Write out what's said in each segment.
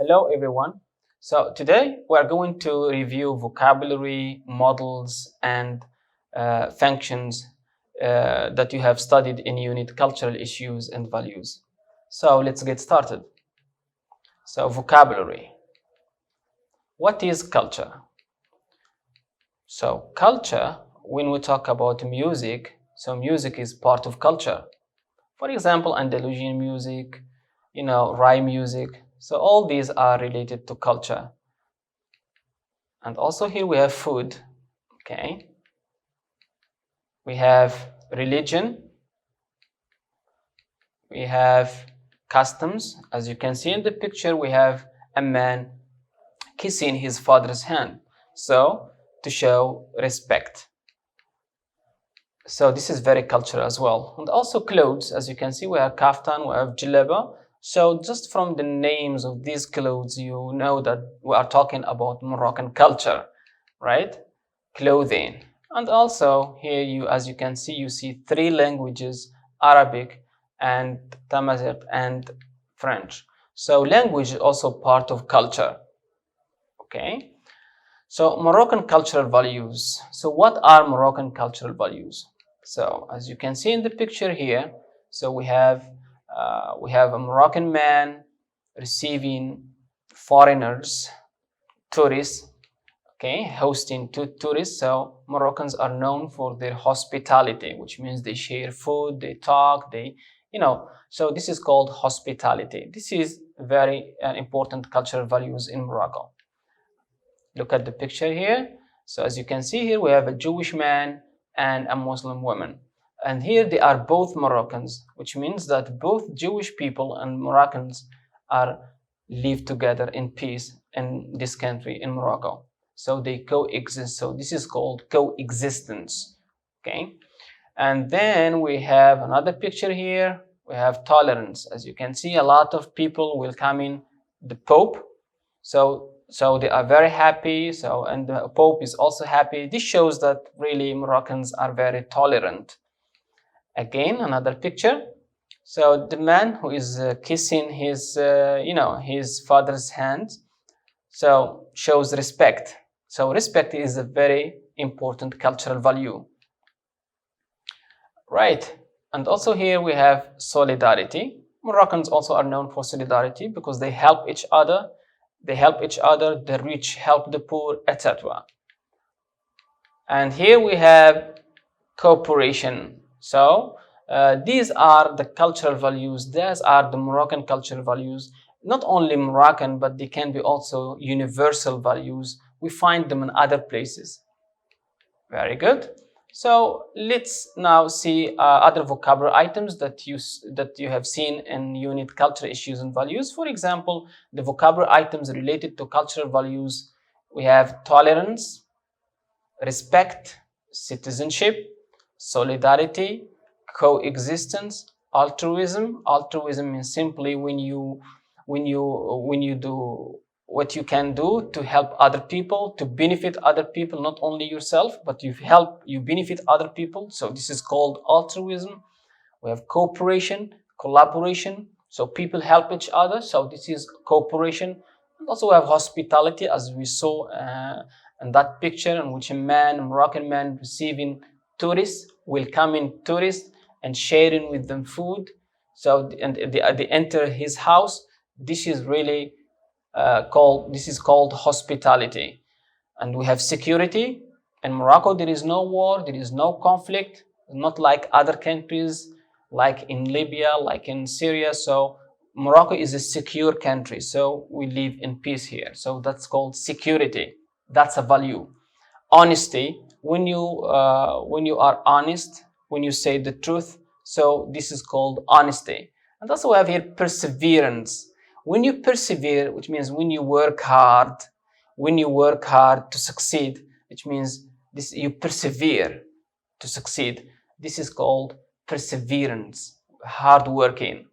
Hello everyone. So today we are going to review vocabulary, models, and functions that you have studied in unit cultural issues and values. So let's get started. So vocabulary. What is culture? So culture, when we talk about music, so music is part of culture. For example, Andalusian music, Rai music. So all these are related to culture. And also here we have food, okay? We have religion. We have customs. As you can see in the picture, we have a man kissing his father's hand. So to show respect. So this is very cultural as well. And also clothes, as you can see, we have kaftan, we have jalaba. So just from the names of these clothes, you know that we are talking about Moroccan culture, right? Clothing. And also here, as you can see, you see three languages, Arabic and Tamazight and French. So language is also part of culture, okay? So Moroccan cultural values. So what are Moroccan cultural values? So as you can see in the picture here, so we have a Moroccan man receiving foreigners, tourists, okay, hosting tourists. So Moroccans are known for their hospitality, which means they share food, they talk, so this is called hospitality. This is very important cultural values in Morocco. Look at the picture here. So as you can see here, we have a Jewish man and a Muslim woman. And here they are both Moroccans, which means that both Jewish people and Moroccans live together in peace in this country, in Morocco. So they coexist. So this is called coexistence, okay? And then we have another picture here. We have tolerance. As you can see, a lot of people will come in the Pope. So they are very happy. And the Pope is also happy. This shows that really Moroccans are very tolerant. Again, another picture. So the man who is kissing his father's hand, so shows respect. So respect is a very important cultural value, right? And also here we have solidarity. Moroccans also are known for solidarity because they help each other. The rich help the poor, etc. And here we have cooperation. So these are the cultural values. These are the Moroccan cultural values. Not only Moroccan, but they can be also universal values. We find them in other places. Very good. So let's now see other vocabulary items that you have seen in unit cultural issues and values. For example, the vocabulary items related to cultural values, we have tolerance, respect, citizenship, solidarity, coexistence, altruism. Altruism means simply when you do what you can do to help other people, to benefit other people, not only yourself, but you benefit other people. So this is called altruism. We have cooperation, collaboration. So people help each other. So this is cooperation. And also we have hospitality, as we saw in that picture, in which a Moroccan man receiving tourists, welcoming tourists and sharing with them food. So they enter his house. This is really called hospitality. And we have security. In Morocco, there is no war, there is no conflict, not like other countries, like in Libya, like in Syria. So Morocco is a secure country, so we live in peace here. So that's called security. That's a value. Honesty, when you are honest, when you say the truth, so this is called honesty. And also we have here perseverance. When you persevere, which means when you work hard to succeed, which means you persevere to succeed. This is called perseverance, hard working.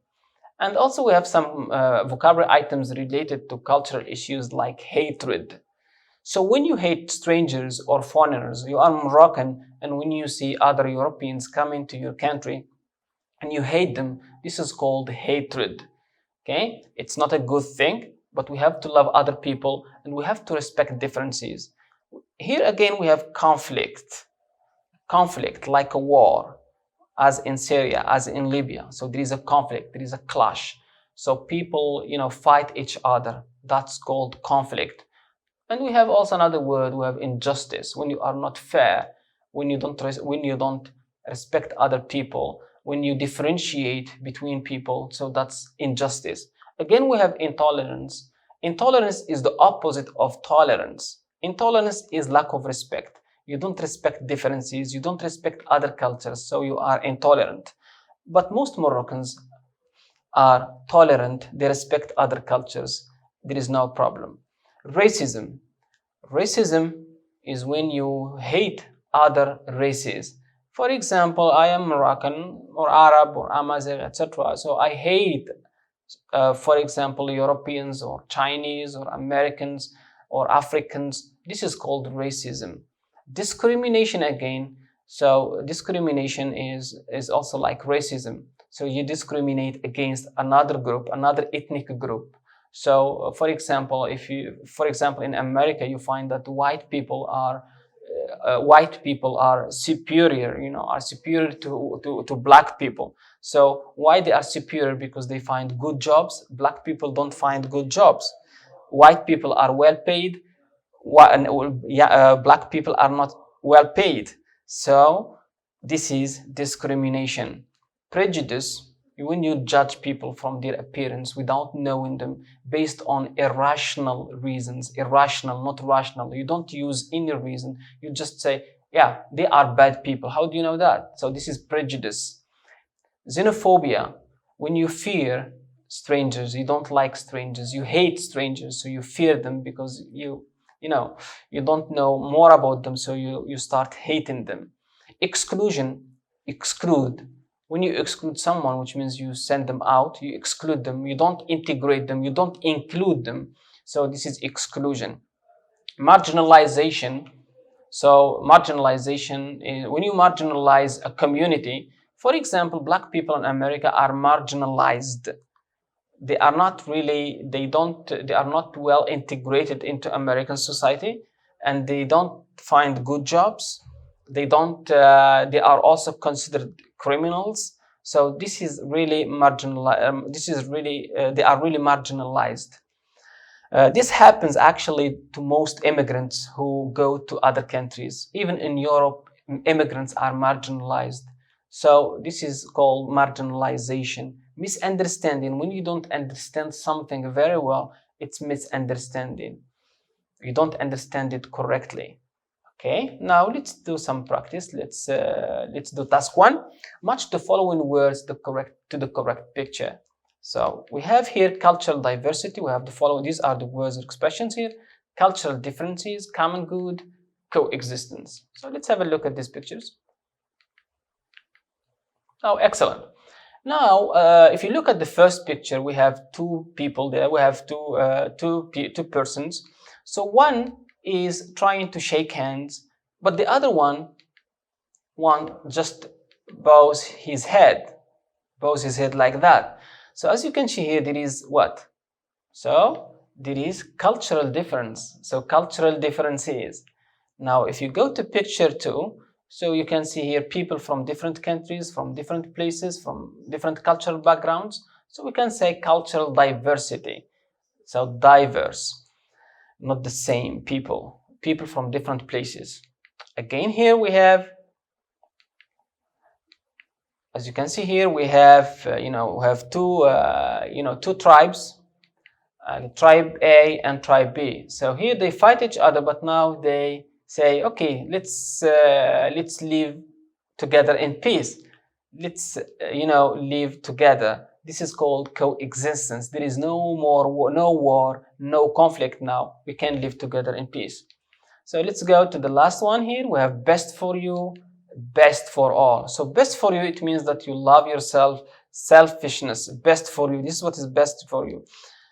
And also we have some vocabulary items related to cultural issues like hatred. So when you hate strangers or foreigners, you are Moroccan, and when you see other Europeans coming to your country and you hate them, this is called hatred. Okay, it's not a good thing. but we have to love other people and we have to respect differences. Here again we have conflict like a war, as in Syria, as in Libya. So there is a conflict, there is a clash. So people, fight each other. That's called conflict. And we have also another word, we have injustice. When you are not fair, when you don't respect other people, when you differentiate between people, so that's injustice. Again, we have intolerance. Intolerance is the opposite of tolerance. Intolerance is lack of respect. You don't respect differences, you don't respect other cultures, so you are intolerant. But most Moroccans are tolerant, they respect other cultures, there is no problem. Racism. Racism is when you hate other races. For example, I am Moroccan or Arab or Amazigh, etc. So I hate, for example, Europeans or Chinese or Americans or Africans. This is called racism. Discrimination again. So discrimination is also like racism. So you discriminate against another group, another ethnic group. So for example, in America, you find that white people are superior, are superior to black people. So why they are superior? Because they find good jobs. Black people don't find good jobs. White people are well paid. Black people are not well paid. So this is discrimination. Prejudice, when you judge people from their appearance without knowing them based on irrational reasons, irrational, not rational. You don't use any reason. You just say, yeah, they are bad people. How do you know that? So this is prejudice. Xenophobia, when you fear strangers, you don't like strangers, you hate strangers, so you fear them because you don't know more about them, so you start hating them. Exclusion, exclude. When you exclude someone, which means you send them out, you exclude them, you don't integrate them, you don't include them. So this is exclusion. Marginalization. So marginalization is when you marginalize a community. For example, black people in America are marginalized. They are not well integrated into American society, and they don't find good jobs. They are also considered criminals. So this is really marginalized. They are really marginalized. This happens actually to most immigrants who go to other countries. Even in Europe, immigrants are marginalized. So this is called marginalization. Misunderstanding. When you don't understand something very well, it's misunderstanding. You don't understand it correctly. Okay, now let's do some practice. Let's do task 1. Match the following words to the correct picture. So we have here cultural diversity. We have the following. These are the words or expressions here. Cultural differences, common good, coexistence. So let's have a look at these pictures. Oh, excellent. Now, if you look at the first picture, we have two people there. We have two persons. So one is trying to shake hands, but the other one just bows his head like that. So as you can see here, there is what? So there is cultural difference. So cultural differences. Now, if you go to picture 2, so you can see here people from different countries, from different places, from different cultural backgrounds. So we can say cultural diversity. So diverse, not the same people from different places. Again, here we have, as you can see here, we have two tribes, tribe A and tribe B. So here they fight each other, but now they say, okay, let's live together in peace. Let's live together. This is called coexistence. There is no more no war, no conflict now. We can live together in peace. So let's go to the last one here. We have best for you, best for all. So best for you, it means that you love yourself, selfishness, best for you. This is what is best for you.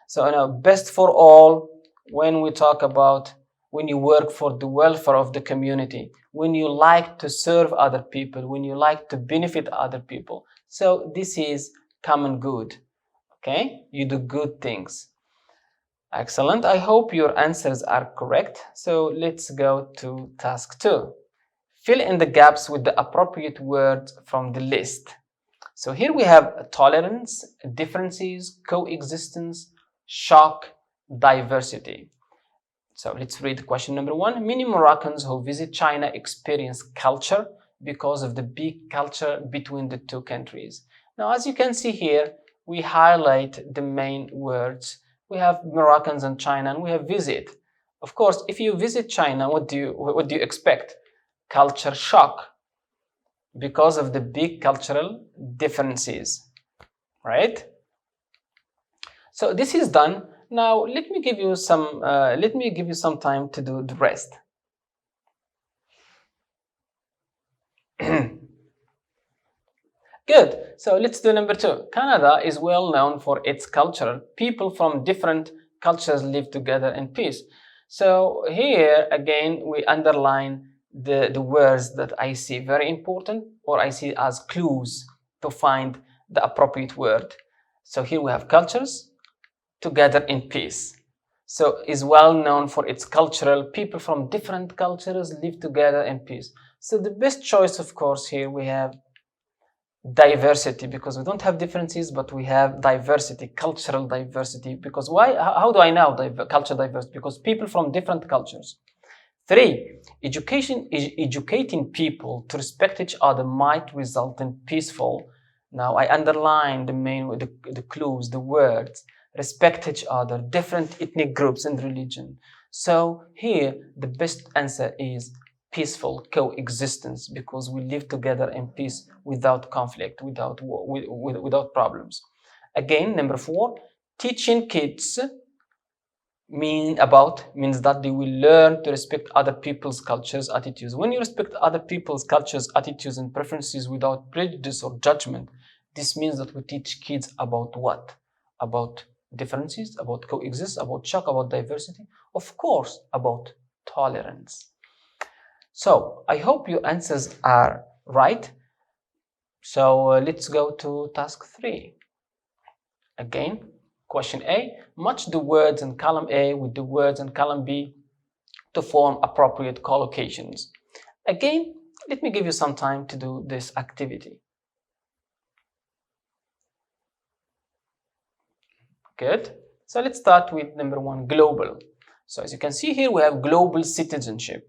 So best for all, when we talk about when you work for the welfare of the community, when you like to serve other people, when you like to benefit other people. So this is common good. Okay, you do good things. Excellent. I hope your answers are correct. So let's go to task 2. Fill in the gaps with the appropriate words from the list. So here we have tolerance, differences, coexistence, shock, diversity. So let's read question number 1. Many Moroccans who visit China experience culture because of the big culture between the two countries. Now, as you can see here, we highlight the main words. We have Moroccans and China, and we have visit. Of course, if you visit China, what do you expect? Culture shock because of the big cultural differences, right? So this is done. Now let me give you some time to do the rest. Good. So let's do number 2. Canada is well known for its culture. People from different cultures live together in peace. So here again we underline the words that I see very important, or I see as clues to find the appropriate word. So here we have cultures together in peace. So is well known for its cultural. People from different cultures live together in peace. So the best choice, of course, here we have diversity, because we don't have differences, but we have diversity, cultural diversity. Because why? How do I know cultural diversity? Because people from different cultures. 3, educating people to respect each other might result in peaceful. Now I underline the clues, the words, respect each other, different ethnic groups and religion. So here the best answer is peaceful coexistence, because we live together in peace without conflict, without war, without problems. Again, number 4, teaching kids means that they will learn to respect other people's cultures, attitudes. When you respect other people's cultures, attitudes, and preferences without prejudice or judgment, this means that we teach kids about what? About differences, about coexist, about shock, about diversity, of course, about tolerance. So I hope your answers are right. So let's go to task 3. Again, question A, match the words in column A with the words in column B to form appropriate collocations. Again, let me give you some time to do this activity. Good. So let's start with number 1, global. So as you can see here, we have global citizenship.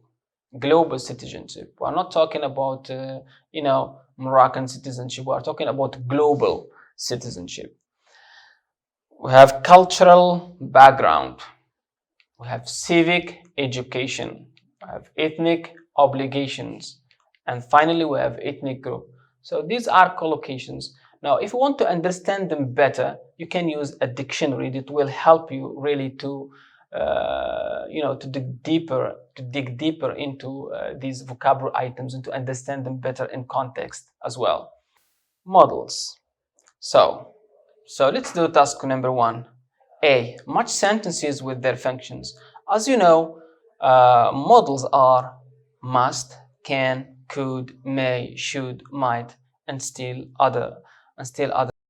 Global citizenship. We're not talking about, Moroccan citizenship. We're talking about global citizenship. We have cultural background. We have civic education. We have ethnic obligations. And finally, we have ethnic group. So these are collocations. Now, if you want to understand them better, you can use a dictionary that will help you really to dig deeper into these vocabulary items and to understand them better in context as well. Models. So let's do task number 1. A, match sentences with their functions. As you know, models are must, can, could, may, should, might, and still other